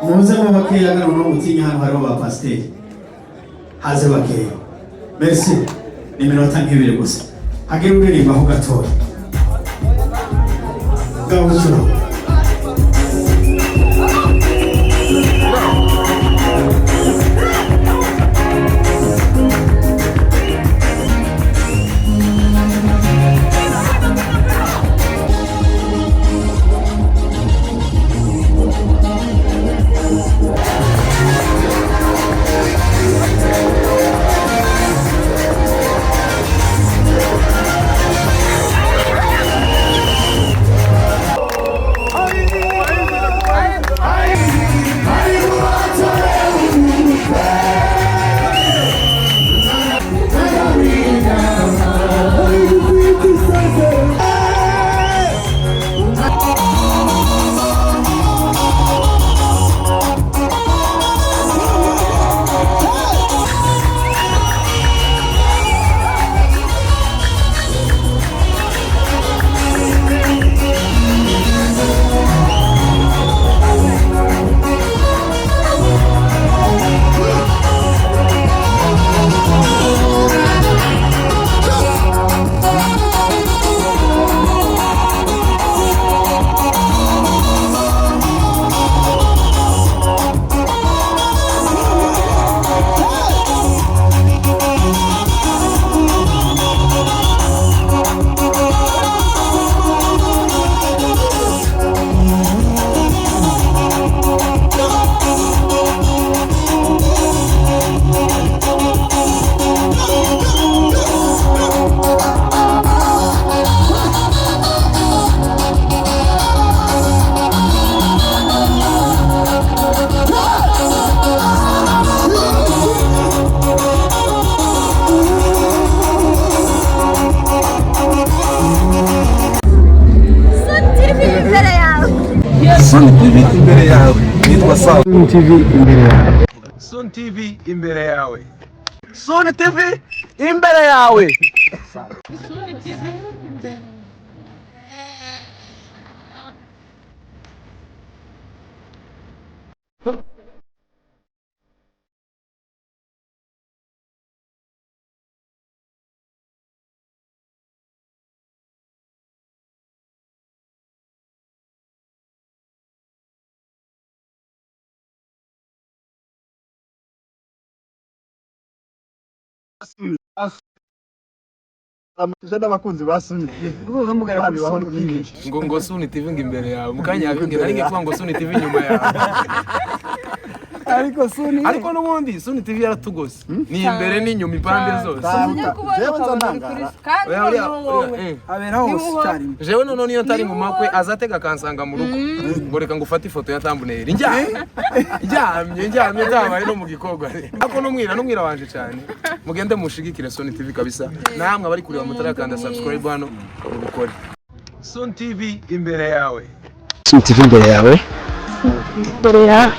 muze mu bakeya no mutinya hano hari ba pasteur haze bakeya merci ni minota nk'ibiri gusa hagire uririmba ho gatoya gabucuro Sun TV imbere yawe nitwa Sun TV imbere yawe Sun TV imbere yawe Sun TV imbere yawe Amujana abakunzi basumye ngo Sun TV imbere yawe mukanya yabimbwira ari ngiye ngo Sun TV nyuma yawe ariko n'ubundi Sun TV yaratugose ni imbere n'inyuma impande zose abera hose cyari jewe none niyo ntari mu makwe azatega kansanga mu rugo ngo reka ngufate ifoto ya thumbnail njyamye zabaye no mu gikogwa ariko numwira wanje cyane mugende mushigikire Sun TV kabisa namwe abari kureba mutarakanda subscribe hano ubukore Sun TV imbere yawe Sun TV imbere yawe imbere yawe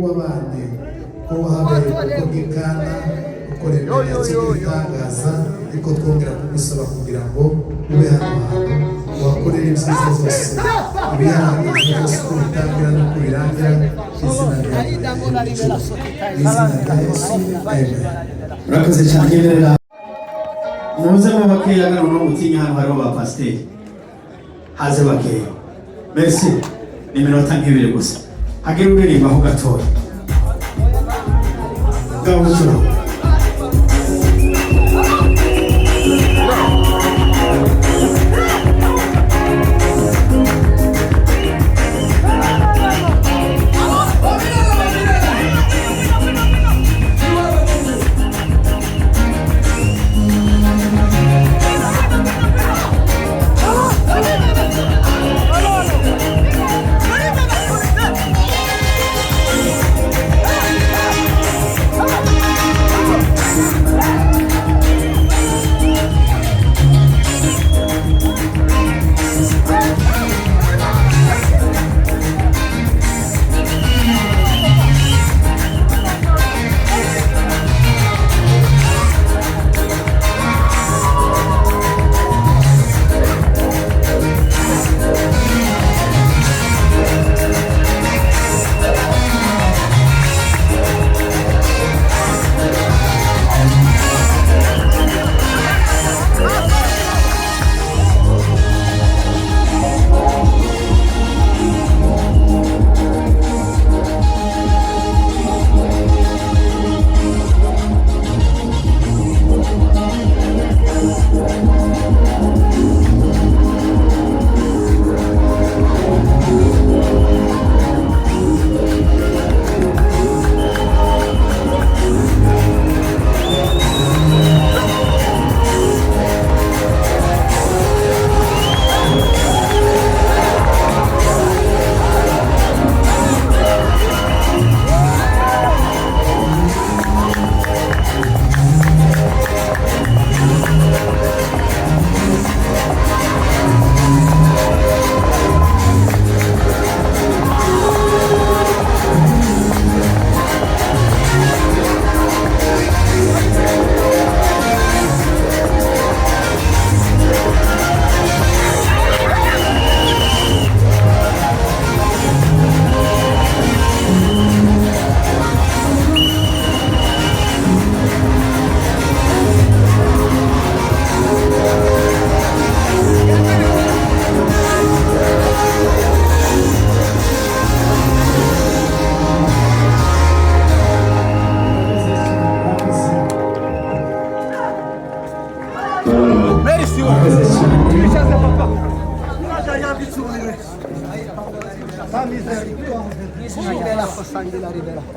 w'abandi ko habaye kugikana ukorera igitangaza ariko twongera kumusaba kugira ngo ube hano hantu wakorera ibyiza zose ibihangange byose ko bitangira no kubirangira izina rya Yesu amen. Murakoze cyane rero muze mu bakeya gano no gutinya hano hariho ba pasiteri haze bakeya merci ni minota nk'ibiri gusa hagire uririmba aho gatoya gabucuro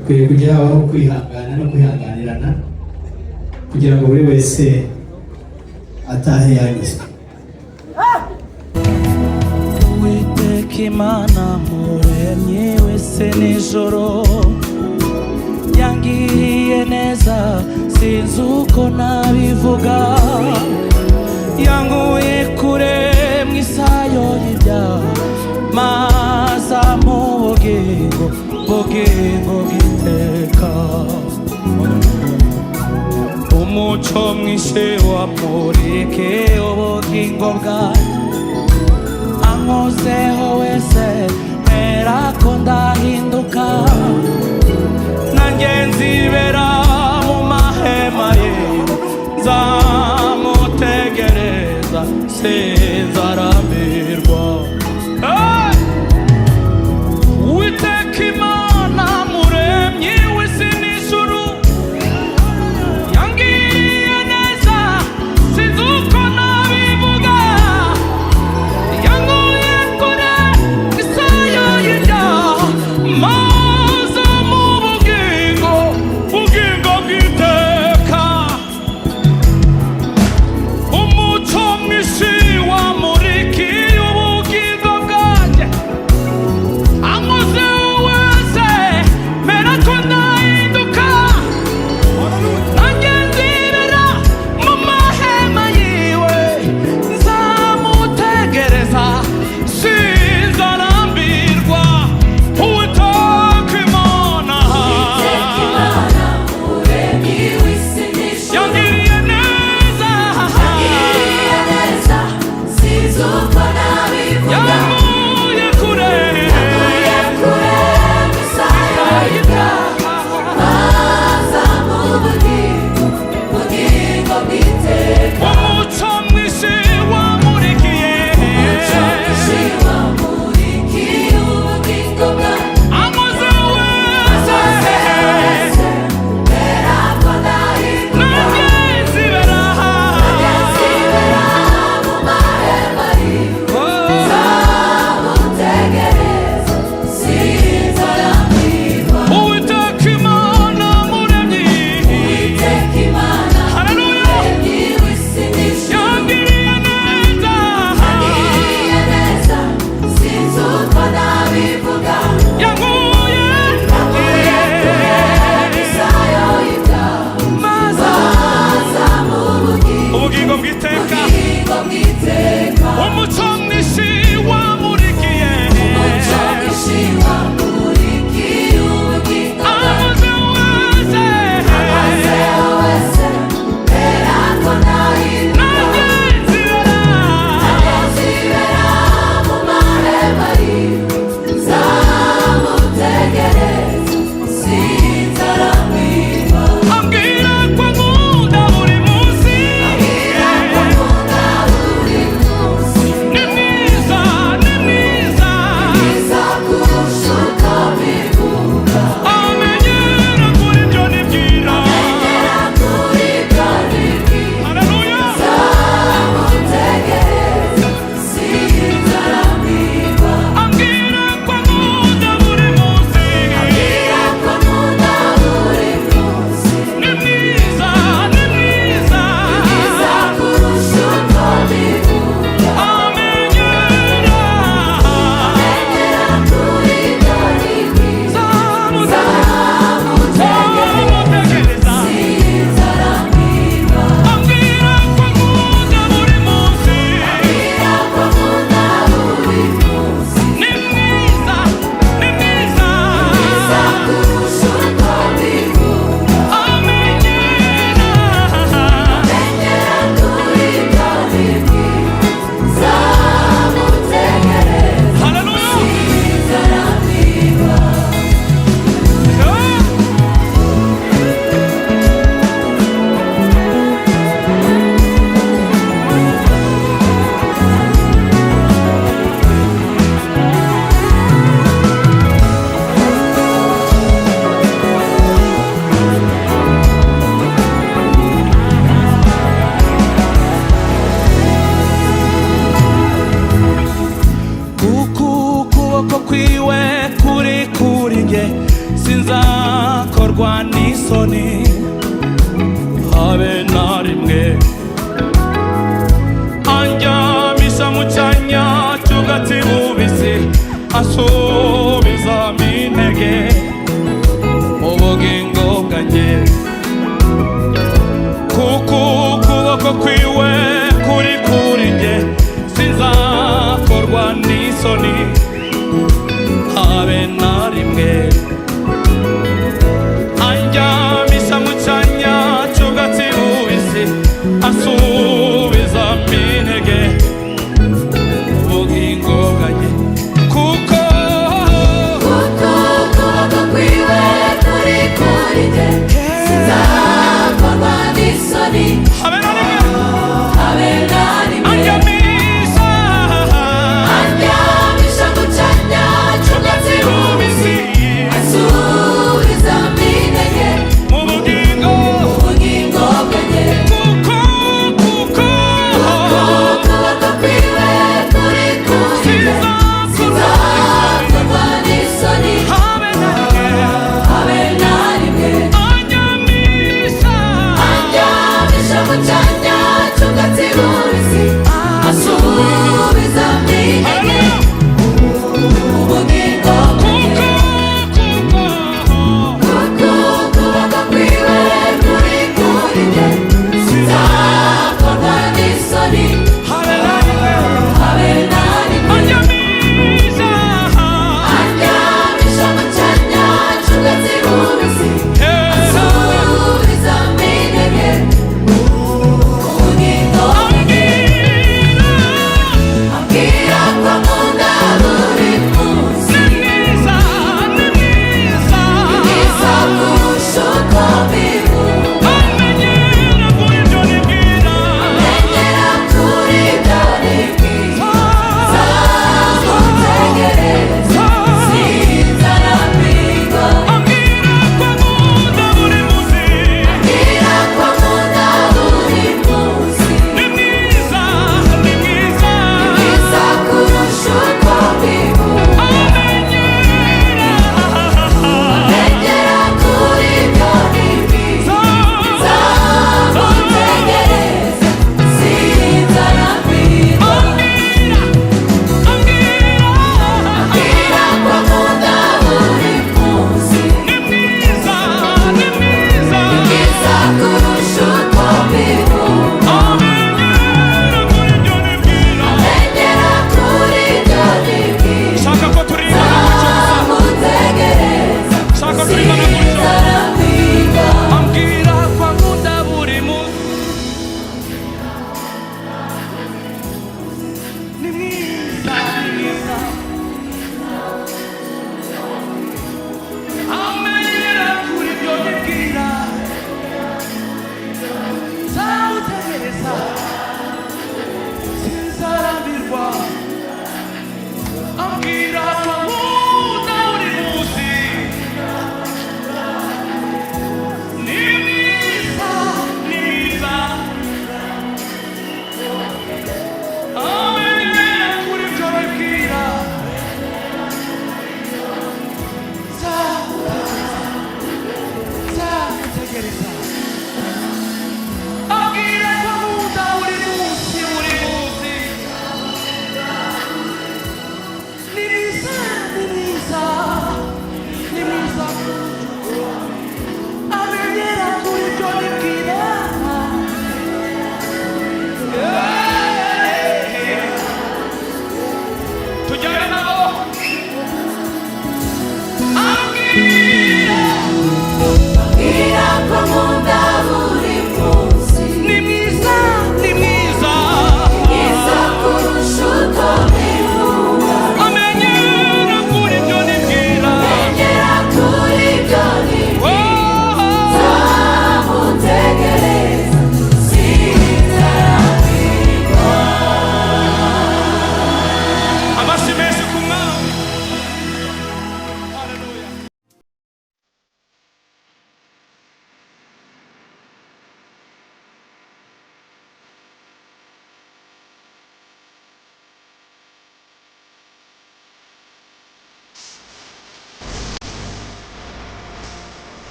Ukwiye kujya habaho kwihangana no kwihanganirana kugira ngo buri wese atahe yanyuzwe. Uwiteka Imana muremye wese nijoro yangiriye neza sinzi uko nabivuga, yankuye kure mu isayo y'ibyaha maza mu bugingo bw'iteka. Umuco mwinshi wamurikiye ubugingo bwanjye, ankozeho wese mpera ko ndahinduka, nanjye nzibera mu mahema ye nzamutegereza sinzarambirwa. Uwiteka Imana muremyi w'isi n'ijuru yangiriye neza sinzi uko nabivuga, yankuye kure isayo y'ibyaha maze mu bugingo bw'iteka. Umuco mwinshi wamurikiye ubugingo bwanjye, ankoze wese mpera ko ndahinduka, nanjye nzibera mu mahema yiwe nzamutegereza sinzarambirwa. Uwiteka Imana yangiriye neza, yankuye kure umuco mwinshi wamurikiye, ankoze wese nanjye nzibera Uwiteka Imana muremyi, haleluya, yangiriye neza, yankuye maze ubugingo bw'iteka. Umuco mwinshi wamurikiye, ankoze wese nanjye nzibera ambwira ko nkunda buri munsi, ni sinzakorwa n'isoni habe na rimwe anjyamisha mu cyanya cy'ubwatsi bubisi